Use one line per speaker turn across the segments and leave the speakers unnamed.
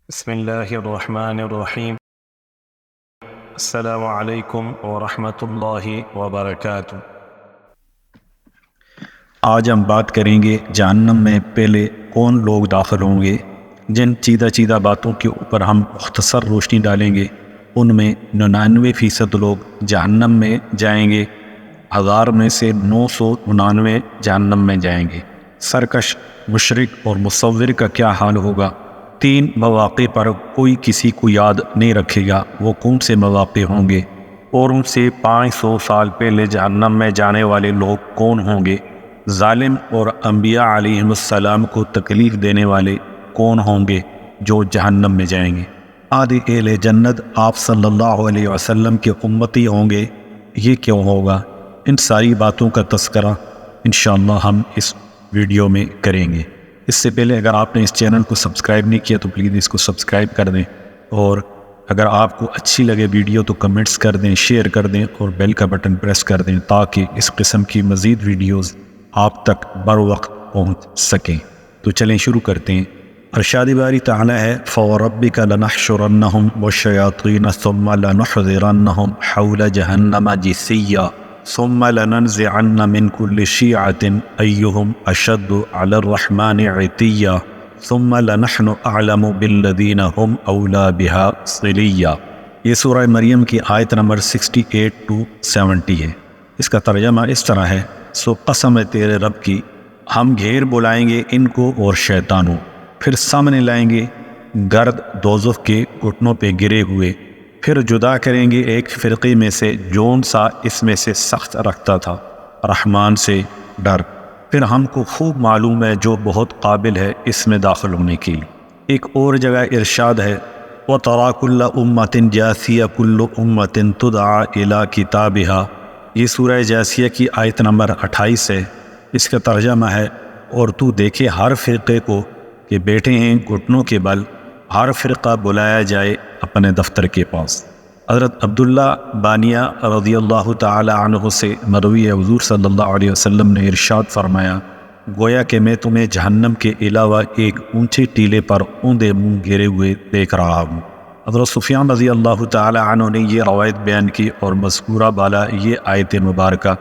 بسم اللہ الرحمن الرحیم۔ السلام علیکم ورحمۃ اللہ وبرکاتہ۔
آج ہم بات کریں گے جہنم میں پہلے کون لوگ داخل ہوں گے۔ جن چیدہ باتوں کے اوپر ہم مختصر روشنی ڈالیں گے ان میں 99% لوگ جہنم میں جائیں گے، 1000 میں سے 999 جہنم میں جائیں گے۔ سرکش، مشرک اور مصور کا کیا حال ہوگا؟ 3 مواقع پر کوئی کسی کو یاد نہیں رکھے گا، وہ کون سے مواقع ہوں گے؟ اور ان سے 500 سال پہلے جہنم میں جانے والے لوگ کون ہوں گے؟ ظالم اور انبیاء علیہم السلام کو تکلیف دینے والے کون ہوں گے جو جہنم میں جائیں گے؟ آدھے اہل جنت آپ صلی اللہ علیہ وسلم کے امتی ہوں گے، یہ کیوں ہوگا؟ ان ساری باتوں کا تذکرہ انشاءاللہ ہم اس ویڈیو میں کریں گے۔ اس سے پہلے اگر آپ نے اس چینل کو سبسکرائب نہیں کیا تو پلیز اس کو سبسکرائب کر دیں، اور اگر آپ کو اچھی لگے ویڈیو تو کمنٹس کر دیں، شیئر کر دیں اور بیل کا بٹن پریس کر دیں تاکہ اس قسم کی مزید ویڈیوز آپ تک بر وقت پہنچ سکیں۔ تو چلیں شروع کرتے ہیں۔ ارشاد باری تعالی ہے فَوَرَبِّكَ لَنَحْشُرَنَّهُمْ وَالشَّيَاطِينَ ثُمَّ لَنُحْضِرَنَّهُمْ حَوْلَ جَهَنَّمَ جِثِيًّا ثُمَّ لَنَنزِعَنَّ مِنْ كُلِّ شِيعَةٍ أَيُّهُمْ أَشَدُّ عَلَى الرَّحْمَنِ عِتِيًّا ثُمَّ لَنَحْنُ أَعْلَمُ بِالَّذِينَ هُمْ أَوْلَى بِهَا صِلِيًّا۔ یہ سورہ مریم کی آیت نمبر 68 to 70 ہے۔ اس کا ترجمہ اس طرح ہے، سو قسم ہے تیرے رب کی، ہم گھیر بلائیں گے ان کو اور شیطانوں، پھر سامنے لائیں گے گرد دوزخ کے گھٹنوں پہ گرے ہوئے، پھر جدا کریں گے ایک فرقے میں سے جون سا اس میں سے سخت رکھتا تھا رحمان سے ڈر، پھر ہم کو خوب معلوم ہے جو بہت قابل ہے اس میں داخل ہونے کے لیے۔ ایک اور جگہ ارشاد ہے وَتَرَى كُلَّ أُمَّةٍ جَاثِيَةً كُلُّ أُمَّةٍ تُدْعَى إِلَى كِتَابِهَا۔ یہ سورہ جاثیہ کی آیت نمبر 28 ہے۔ اس کا ترجمہ ہے اور تو دیکھے ہر فرقے کو کہ بیٹھے ہیں گھٹنوں کے بل، ہر فرقہ بلایا جائے اپنے دفتر کے پاس۔ حضرت عبداللہ بانیہ رضی اللہ تعالی عنہ سے مروی ہے، حضور صلی اللہ علیہ وسلم نے ارشاد فرمایا گویا کہ میں تمہیں جہنم کے علاوہ ایک اونچے ٹیلے پر اوندے منہ گھیرے ہوئے دیکھ رہا ہوں۔ حضرت سفیان رضی اللہ تعالی عنہ نے یہ روایت بیان کی اور مذکورہ بالا یہ آیت مبارکہ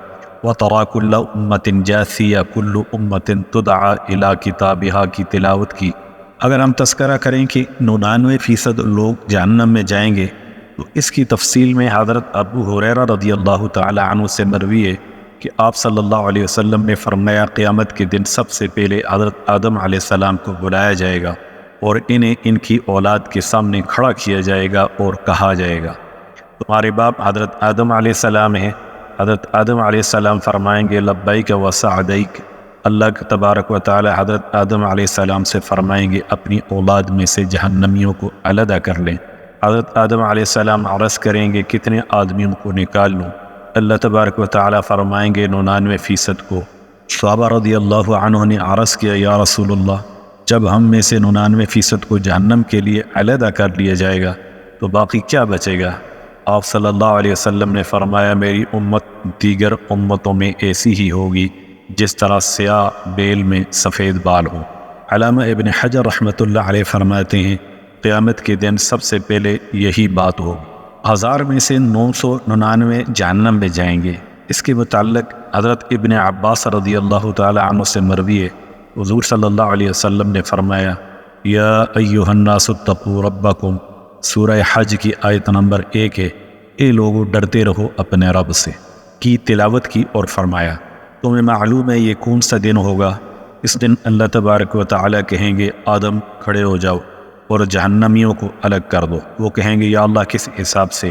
وَتَرَى كُلَّ أُمَّةٍ جَاثِيَةً كُلُّ أُمَّةٍ تُدْعَى إِلَى كِتَابِهَا کی تلاوت کی۔ اگر ہم تذکرہ کریں کہ 99% لوگ جہنم میں جائیں گے تو اس کی تفصیل میں حضرت ابو ہریرہ رضی اللہ تعالی عنہ سے مروی ہے کہ آپ صلی اللہ علیہ وسلم نے فرمایا قیامت کے دن سب سے پہلے حضرت آدم علیہ السلام کو بلایا جائے گا اور انہیں ان کی اولاد کے سامنے کھڑا کیا جائے گا اور کہا جائے گا تمہارے باپ حضرت آدم علیہ السلام ہیں۔ حضرت آدم علیہ السلام فرمائیں گے لبیک و سعدیک۔ اللہ تبارک و تعالی حضرت آدم علیہ السلام سے فرمائیں گے اپنی اولاد میں سے جہنمیوں کو علیحدہ کر لیں۔ حضرت آدم علیہ السلام عرض کریں گے کتنے آدمیوں کو نکال لوں؟ اللہ تبارک و تعالی فرمائیں گے 99% کو۔ صحابہ رضی اللہ عنہ نے عرض کیا یا رسول اللہ، جب ہم میں سے 99% کو جہنم کے لیے علیحدہ کر لیا جائے گا تو باقی کیا بچے گا؟ آپ صلی اللہ علیہ وسلم نے فرمایا میری امت دیگر امتوں میں ایسی ہی ہوگی جس طرح سیاہ بیل میں سفید بال ہو۔ علامہ ابن حجر رحمۃ اللہ علیہ فرماتے ہیں قیامت کے دن سب سے پہلے یہی بات ہوگی۔ 1000 میں سے 999 جہنم میں جائیں گے۔ اس کے متعلق حضرت ابن عباس رضی اللہ تعالی عنہ سے مروی ہے، حضور صلی اللہ علیہ وسلم نے فرمایا یا ایھا الناس اتقوا ربکم، سورہ حج کی آیت نمبر 1 ہے، اے لوگو ڈرتے رہو اپنے رب سے کی تلاوت کی اور فرمایا تمہیں معلوم ہے یہ کون سا دن ہوگا؟ اس دن اللہ تبارک و تعالی کہیں گے آدم کھڑے ہو جاؤ اور جہنمیوں کو الگ کر دو۔ وہ کہیں گے یا اللہ کس حساب سے؟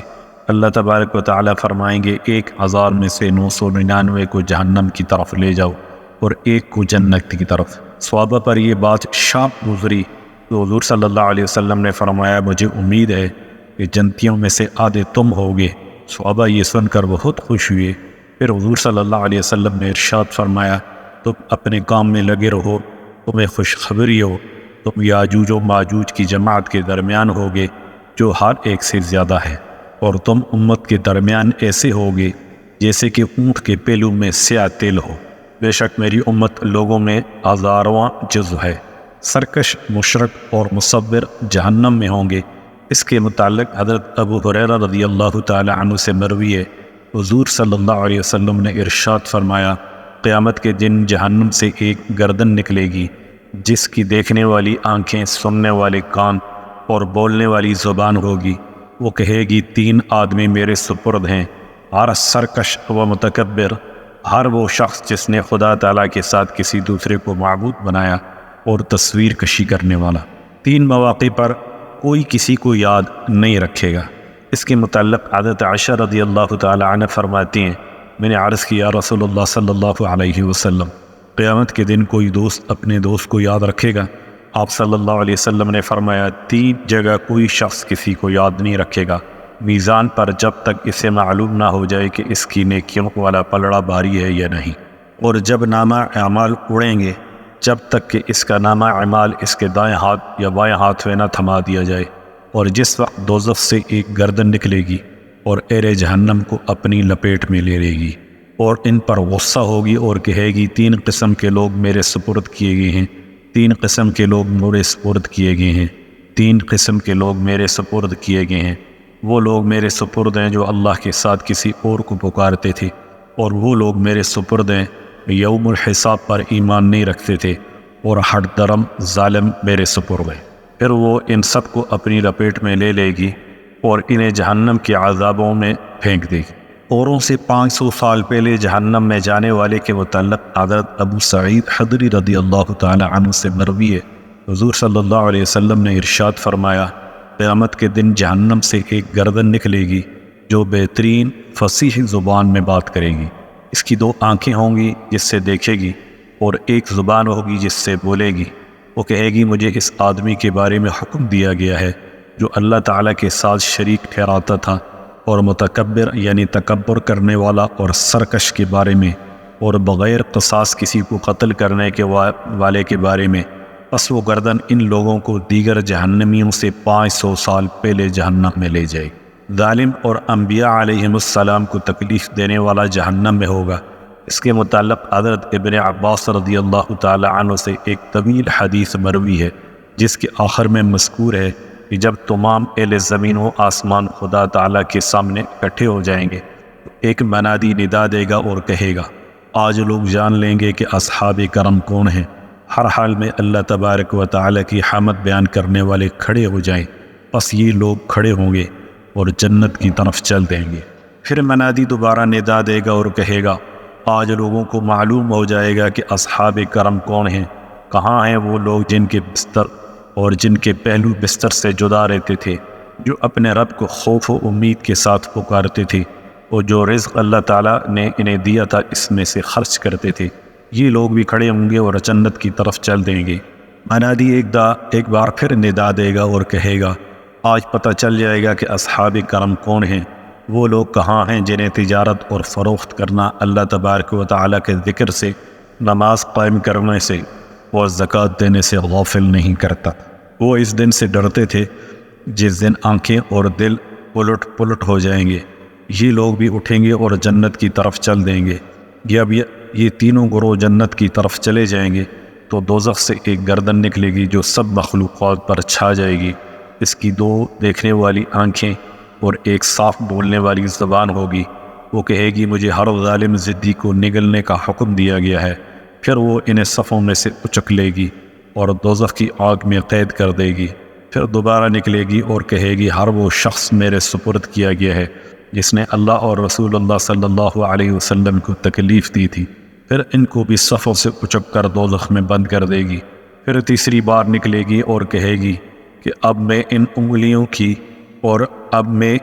اللہ تبارک و تعالی فرمائیں گے 1000 میں سے 999 کو جہنم کی طرف لے جاؤ اور ایک کو جنت کی طرف۔ صحابہ پر یہ بات شاپ گزری تو حضور صلی اللہ علیہ وسلم نے فرمایا مجھے امید ہے کہ جنتیوں میں سے آدھے تم ہوگے۔ صحابہ یہ سن کر بہت خوش ہوئے۔ پھر حضور صلی اللہ علیہ وسلم نے ارشاد فرمایا تم اپنے کام میں لگے رہو، تمہیں خوشخبری ہو تم یاجوج و ماجوج کی جماعت کے درمیان ہوگے جو ہر ایک سے زیادہ ہے، اور تم امت کے درمیان ایسے ہوگے جیسے کہ اونٹ کے پہلو میں سیاہ تیل ہو۔ بے شک میری امت لوگوں میں 1000واں جزو ہے، سرکش، مشرک اور مصور جہنم میں ہوں گے۔ اس کے متعلق حضرت ابو ہریرہ رضی اللہ تعالی عنہ سے مروی ہے، حضور صلی اللہ علیہ وسلم نے ارشاد فرمایا، قیامت کے دن جہنم سے ایک گردن نکلے گی جس کی دیکھنے والی آنکھیں، سننے والے کان اور بولنے والی زبان ہوگی۔ وہ کہے گی 3 آدمی میرے سپرد ہیں، ہر سرکش و متکبر، ہر وہ شخص جس نے خدا تعالیٰ کے ساتھ کسی دوسرے کو معبود بنایا، اور تصویر کشی کرنے والا۔ 3 مواقع پر کوئی کسی کو یاد نہیں رکھے گا۔ اس کے متعلق حضرت عائشہ رضی اللہ تعالی عنہ فرماتی ہیں، میں نے عرض کیا رسول اللہ صلی اللہ علیہ وسلم، قیامت کے دن کوئی دوست اپنے دوست کو یاد رکھے گا؟ آپ صلی اللہ علیہ وسلم نے فرمایا، 3 جگہ کوئی شخص کسی کو یاد نہیں رکھے گا، میزان پر جب تک اسے معلوم نہ ہو جائے کہ اس کی نیکیوں والا پلڑا بھاری ہے یا نہیں، اور جب نامہ اعمال اڑیں گے جب تک کہ اس کا نامہ اعمال اس کے دائیں ہاتھ یا بائیں ہاتھ میں نہ تھما دیا جائے، اور جس وقت دوزخ سے ایک گردن نکلے گی اور اہل جہنم کو اپنی لپیٹ میں لے گی، اور ان پر غصہ ہوگی اور کہے گی 3 قسم کے لوگ میرے سپرد کیے گئے ہیں، 3 قسم کے لوگ میرے سپرد کیے گئے ہیں، 3 قسم کے لوگ میرے سپرد کیے گئے ہیں۔ وہ لوگ میرے سپرد ہیں جو اللہ کے ساتھ کسی اور کو پکارتے تھے، اور وہ لوگ میرے سپرد ہیں یوم الحساب پر ایمان نہیں رکھتے تھے، اور ہٹ درم ظالم میرے سپرد ہیں۔ پھر وہ ان سب کو اپنی لپیٹ میں لے گی اور انہیں جہنم کے عذابوں میں پھینک دے گی۔ اوروں سے 500 سال پہلے جہنم میں جانے والے کے متعلق حضرت ابو سعید خدری رضی اللہ تعالی عنہ سے مروی ہے، حضور صلی اللہ علیہ وسلم نے ارشاد فرمایا، قیامت کے دن جہنم سے ایک گردن نکلے گی جو بہترین فصیح زبان میں بات کرے گی۔ اس کی 2 آنکھیں ہوں گی جس سے دیکھے گی، اور ایک زبان ہوگی جس سے بولے گی۔ وہ کہے گی مجھے اس آدمی کے بارے میں حکم دیا گیا ہے جو اللہ تعالیٰ کے ساتھ شریک ٹھہراتا تھا، اور متکبر یعنی تکبر کرنے والا اور سرکش کے بارے میں، اور بغیر قصاص کسی کو قتل کرنے کے والے کے بارے میں۔ پس وہ گردن ان لوگوں کو دیگر جہنمیوں سے 500 سال پہلے جہنم میں لے جائے گی۔ ظالم اور انبیاء علیہم السلام کو تکلیف دینے والا جہنم میں ہوگا۔ اس کے متعلق حضرت ابن عباس رضی اللہ تعالی عنہ سے ایک طویل حدیث مروی ہے، جس کے آخر میں مذکور ہے کہ جب تمام اہل زمین و آسمان خدا تعالیٰ کے سامنے اکٹھے ہو جائیں گے تو ایک منادی ندا دے گا اور کہے گا، آج لوگ جان لیں گے کہ اصحاب کرم کون ہیں۔ ہر حال میں اللہ تبارک و تعالیٰ کی حمد بیان کرنے والے کھڑے ہو جائیں، پس یہ لوگ کھڑے ہوں گے اور جنت کی طرف چل دیں گے۔ پھر منادی دوبارہ ندا دے گا اور کہے گا، آج لوگوں کو معلوم ہو جائے گا کہ اصحاب کرم کون ہیں۔ کہاں ہیں وہ لوگ جن کے بستر اور جن کے پہلو بستر سے جدا رہتے تھے، جو اپنے رب کو خوف و امید کے ساتھ پکارتے تھے، اور جو رزق اللہ تعالیٰ نے انہیں دیا تھا اس میں سے خرچ کرتے تھے۔ یہ لوگ بھی کھڑے ہوں گے اور جنت کی طرف چل دیں گے۔ منادی ایک بار پھر ندا دے گا اور کہے گا، آج پتہ چل جائے گا کہ اصحاب کرم کون ہیں۔ وہ لوگ کہاں ہیں جنہیں تجارت اور فروخت کرنا اللہ تبارک و تعالیٰ کے ذکر سے، نماز قائم کرنے سے اور زکوٰۃ دینے سے غافل نہیں کرتا۔ وہ اس دن سے ڈرتے تھے جس دن آنکھیں اور دل پلٹ ہو جائیں گے۔ یہ لوگ بھی اٹھیں گے اور جنت کی طرف چل دیں گے۔ جب یہ تینوں گروہ جنت کی طرف چلے جائیں گے تو دوزخ سے ایک گردن نکلے گی جو سب مخلوقات پر چھا جائے گی۔ اس کی 2 دیکھنے والی آنکھیں اور ایک صاف بولنے والی زبان ہوگی۔ وہ کہے گی مجھے ہر ظالم ضدی کو نگلنے کا حکم دیا گیا ہے۔ پھر وہ انہیں صفوں میں سے اچک لے گی اور دوزخ کی آگ میں قید کر دے گی۔ پھر دوبارہ نکلے گی اور کہے گی ہر وہ شخص میرے سپرد کیا گیا ہے جس نے اللہ اور رسول اللہ صلی اللہ علیہ وسلم کو تکلیف دی تھی۔ پھر ان کو بھی صفوں سے اچک کر دوزخ میں بند کر دے گی۔ پھر تیسری بار نکلے گی اور کہے گی کہ اب میں ان انگلیوں کی اور اب میں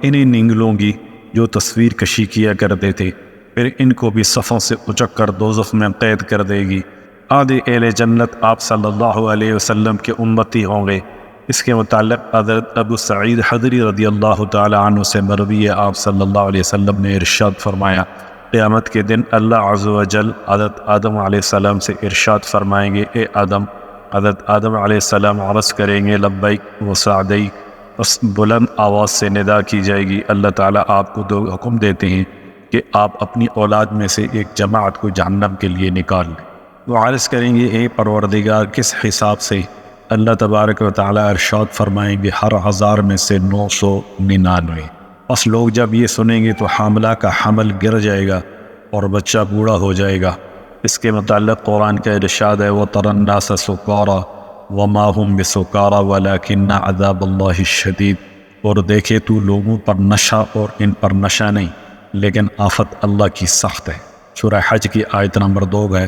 انہیں نگلوں گی جو تصویر کشی کیا کرتے تھے۔ پھر ان کو بھی صفوں سے اچک کر دوزخ میں قید کر دے گی۔ آدھے اہل جنت آپ صلی اللہ علیہ وسلم کے امتی ہوں گے۔ اس کے متعلق حضرت ابو سعید خدری رضی اللہ تعالی عنہ سے مروی ہے، آپ صلی اللہ علیہ وسلم نے ارشاد فرمایا، قیامت کے دن اللہ عز و جل حضرت آدم علیہ السلام سے ارشاد فرمائیں گے، اے آدم۔ حضرت آدم علیہ السلام عرض کریں گے، لبیک و سعدیک۔ بس بلند آواز سے ندا کی جائے گی، اللہ تعالیٰ آپ کو 2 حکم دیتے ہیں کہ آپ اپنی اولاد میں سے ایک جماعت کو جہنم کے لیے نکال لیں۔ وہ عرض کریں گے اے پروردگار کس حساب سے؟ اللہ تبارک و تعالیٰ ارشاد فرمائیں گے ہر 1000 میں سے 999۔ بس لوگ جب یہ سنیں گے تو حاملہ کا حمل گر جائے گا اور بچہ بوڑھا ہو جائے گا۔ اس کے متعلق قرآن کا ارشاد ہے وَتَرَى النَّاسَ سُكَارَىٰ وَمَا هُمْ بِسُكَارَىٰ وَلَٰكِنَّ عَذَابَ اللَّهِ الشَّدِيدُ، اور دیکھے تو لوگوں پر نشہ اور ان پر نشہ نہیں، لیکن آفت اللہ کی سخت ہے۔ سورہ حج کی آیت نمبر 2 ہے۔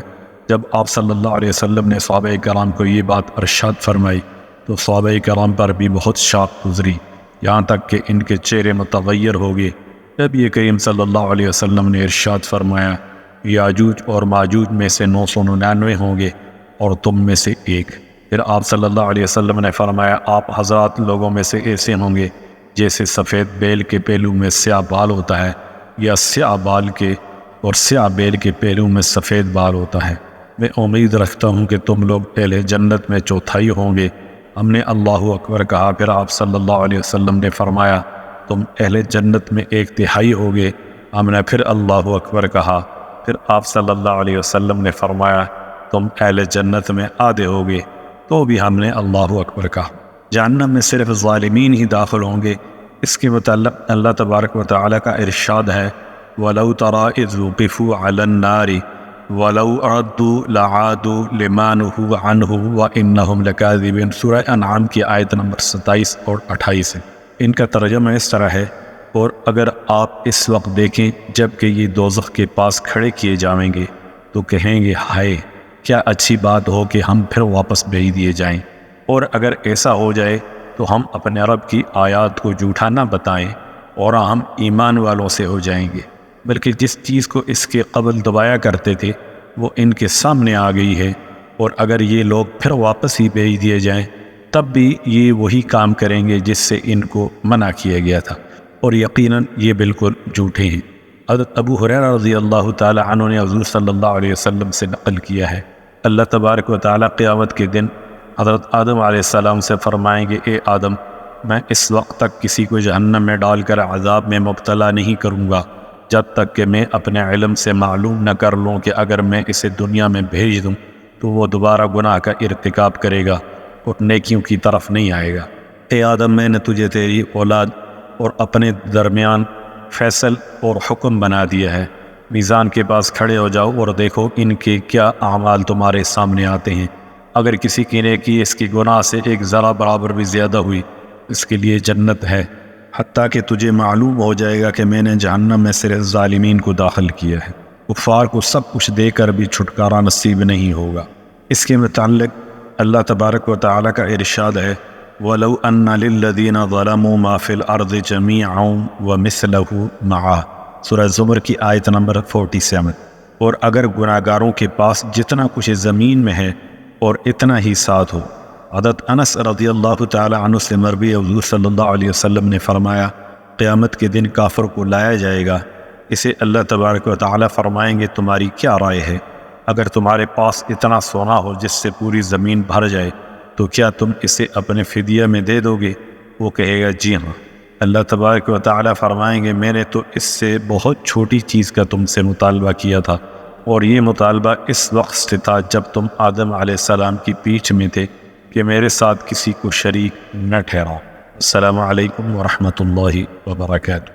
جب آپ صلی اللہ علیہ وسلم نے صحابہ کرام کو یہ بات ارشاد فرمائی تو صحابہ کرام پر بھی بہت شاق گزری، یہاں تک کہ ان کے چہرے متغیر ہو گئے۔ جب یہ کریم صلی اللہ علیہ وسلم نے ارشاد فرمایا یاجوج اور ماجوج میں سے 999 ہوں گے اور تم میں سے ایک، پھر آپ صلی اللہ علیہ وسلم نے فرمایا آپ حضرات لوگوں میں سے ایسے ہوں گے جیسے سفید بیل کے پہلو میں سیاہ بال ہوتا ہے، یا سیاہ بال کے اور سیاہ بیل کے پہلو میں سفید بال ہوتا ہے۔ میں امید رکھتا ہوں کہ تم لوگ اہل جنت میں چوتھائی ہوں گے۔ ہم نے اللہ اکبر کہا، پھر آپ صلی اللہ علیہ وسلم نے فرمایا تم اہل جنت میں 1/3 ہوگے۔ ہم نے پھر اللہ اکبر کہا، پھر آپ صلی اللہ علیہ وسلم نے فرمایا تم اہل جنت میں آدھے ہوگے، تو بھی ہم نے اللہ اکبر کہا۔ جہنم میں صرف ظالمین ہی داخل ہوں گے۔ اس کے متعلق اللہ تبارک و تعالیٰ کا ارشاد ہے وَلَوْ تَرَىٰ إِذْ وُقِفُوا عَلَى النَّارِ وَلَوْ عَدُّوا لَعَادُوا لِمَا نُهُوا عَنْهُ وَإِنَّهُمْ لَكَاذِبُونَ، سورہ انعام کی آیت نمبر 27 اور 28 ہے۔ ان کا ترجمہ اس طرح ہے اور اگر آپ اس وقت دیکھیں جب کہ یہ دوزخ کے پاس کھڑے کیے جائیں گے تو کہیں گے ہائے کیا اچھی بات ہو کہ ہم پھر واپس بھیج دیے جائیں، اور اگر ایسا ہو جائے تو ہم اپنے رب کی آیات کو جھوٹا نہ بتائیں اور ہم ایمان والوں سے ہو جائیں گے، بلکہ جس چیز کو اس کے قبل دبایا کرتے تھے وہ ان کے سامنے آ گئی ہے، اور اگر یہ لوگ پھر واپس ہی بھیج دیے جائیں تب بھی یہ وہی کام کریں گے جس سے ان کو منع کیا گیا تھا، اور یقیناً یہ بالکل جھوٹے ہیں۔ حضرت ابو ہریرہ رضی اللہ تعالی عنہ نے حضور صلی اللہ علیہ وسلم سے نقل کیا ہے اللہ تبارک و تعالیٰ قیامت کے دن حضرت آدم علیہ السلام سے فرمائیں گے اے آدم میں اس وقت تک کسی کو جہنم میں ڈال کر عذاب میں مبتلا نہیں کروں گا جب تک کہ میں اپنے علم سے معلوم نہ کر لوں کہ اگر میں اسے دنیا میں بھیج دوں تو وہ دوبارہ گناہ کا ارتکاب کرے گا اور نیکیوں کی طرف نہیں آئے گا۔ اے آدم میں نے تجھے تیری اولاد اور اپنے درمیان فیصل اور حکم بنا دیا ہے، میزان کے پاس کھڑے ہو جاؤ اور دیکھو ان کے کیا اعمال تمہارے سامنے آتے ہیں۔ اگر کسی کی نیکی اس کی گناہ سے ایک ذرہ برابر بھی زیادہ ہوئی اس کے لیے جنت ہے، حتیٰ کہ تجھے معلوم ہو جائے گا کہ میں نے جہنم میں صرف ظالمین کو داخل کیا ہے، کفار کو سب کچھ دے کر بھی چھٹکارا نصیب نہیں ہوگا۔ اس کے متعلق اللہ تبارک و تعالیٰ کا ارشاد ہے وَلَوْ أَنَّ لِلَّذِينَ ظَلَمُوا مَا فِي الْأَرْضِ جَمِيعًا وَمِثْلَهُ مَعَهُ، سورہ زمر کی آیت نمبر 47۔ اور اگر گناہ گاروں کے پاس جتنا کچھ زمین میں ہے اور اتنا ہی ساتھ ہو۔ حضرت انس رضی اللہ تعالی عنہ سے مروی حضور صلی اللہ علیہ وسلم نے فرمایا قیامت کے دن کافر کو لایا جائے گا، اسے اللہ تبارک و تعالی فرمائیں گے تمہاری کیا رائے ہے؟ اگر تمہارے پاس اتنا سونا ہو جس سے پوری زمین بھر جائے تو کیا تم اسے اپنے فدیہ میں دے دو گے؟ وہ کہے گا جی ہاں۔ اللہ تبارک و تعالی فرمائیں گے میں نے تو اس سے بہت چھوٹی چیز کا تم سے مطالبہ کیا تھا، اور یہ مطالبہ اس وقت سے تھا جب تم آدم علیہ السلام کی پیٹھ میں تھے کہ میرے ساتھ کسی کو شریک نہ ٹھہراؤ۔ السلام علیکم ورحمۃ اللہ وبرکاتہ۔